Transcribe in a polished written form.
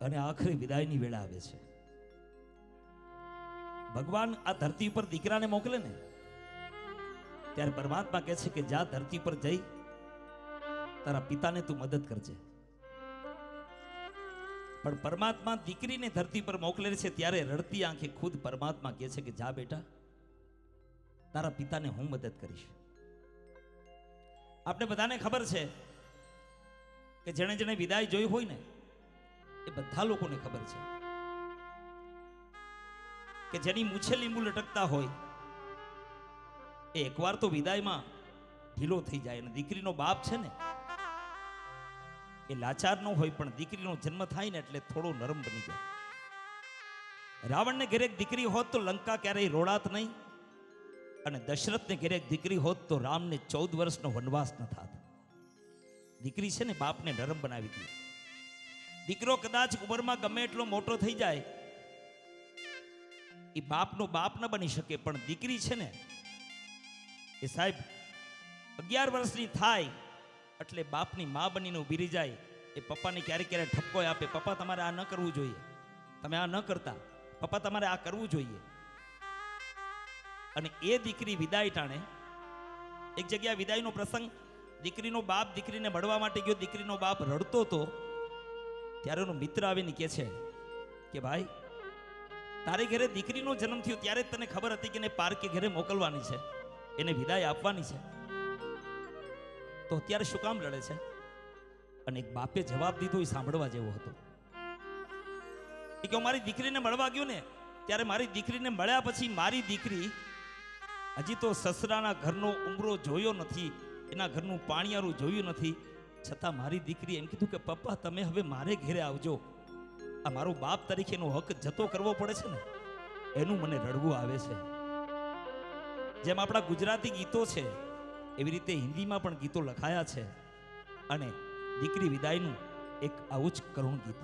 અને આખરી વિદાયની વેળા આવે છે. ભગવાન આ ધરતી પર દીકરાને મોકલે ને ત્યારે પરમાત્મા કહે છે કે જા ધરતી પર જઈ તારા પિતાને તું મદદ કરજે. પણ પરમાત્મા દીકરીને ધરતી પર મોકલે છે ત્યારે રડતી આંખે ખુદ પરમાત્મા કહે છે કે જા બેટા તારા પિતાને હું મદદ કરીશ. આપણે બધાને ખબર છે કે જેણે જેણે વિદાય જોઈ હોય ને એ બધા લોકોને ખબર છે કે જેની મૂછે લીંબુ લટકતા હોય એ એકવાર તો વિદાયમાં ઢીલો થઈ જાય. અને દીકરીનો બાપ છે ને એ લાચાર ન હોય પણ દીકરીનો જન્મ થાય ને એટલે થોડો નરમ બની જાય. રાવણને ઘેરે એક દીકરી હોત તો લંકા ક્યારેય રોડાત નહીં, અને દશરથને ઘેરે એક દીકરી હોત તો રામને 14 વર્ષનો વનવાસ ન થાત. દીકરી છે ને બાપને નરમ બનાવી દે. દીકરો કદાચ ઉંમરમાં ગમે એટલો મોટો થઈ જાય એ બાપનો બાપ ન બની શકે, પણ દીકરી છે ને એ સાહેબ 11 વર્ષની થાય એટલે બાપની મા બનીને ઊભી રહી જાય. એ પપ્પાને ક્યારેક ક્યારેક ઠપકો આપે, પપ્પા તમારે આ ન કરવું જોઈએ, તમે આ ન કરતા, પપ્પા તમારે આ કરવું જોઈએ. અને એ દીકરી વિદાય ટાણે એક જગ્યા વિદાયનો પ્રસંગ, દીકરીનો બાપ દીકરીને મળવા માટે ગયો. દીકરીનો બાપ રડતો હતો ત્યારે એનો મિત્ર આવીને કહે છે કે ભાઈ તારે ઘરે દીકરીનો જન્મ થયો ત્યારે જ તને ખબર હતી કે એને પાર્કે ઘરે મોકલવાની છે, એને વિદાય આપવાની છે, તો અત્યારે શું કામ લડે છે? અને એક બાપે જવાબ દીધો એ સાંભળવા જેવો હતો કે મારી દીકરીને મળવા ગયો ને ત્યારે મારી દીકરીને મળ્યા પછી મારી દીકરી હજી તો સસરાના ઘરનો ઉંબરો જોયો નથી, એના ઘરનું પાણીયારું જોયું નથી, છતાં મારી દીકરી એમ કીધું કે પપ્પા તમે હવે મારે ઘેરે આવજો. આ મારો બાપ તરીકેનો હક જતો કરવો પડે છે ને એનું મને રડવું આવે છે. જેમ આપણા ગુજરાતી ગીતો છે એવી રીતે હિન્દીમાં પણ ગીતો લખાયા છે, અને દીકરી વિદાયનું એક આવું જ કરુણ ગીત.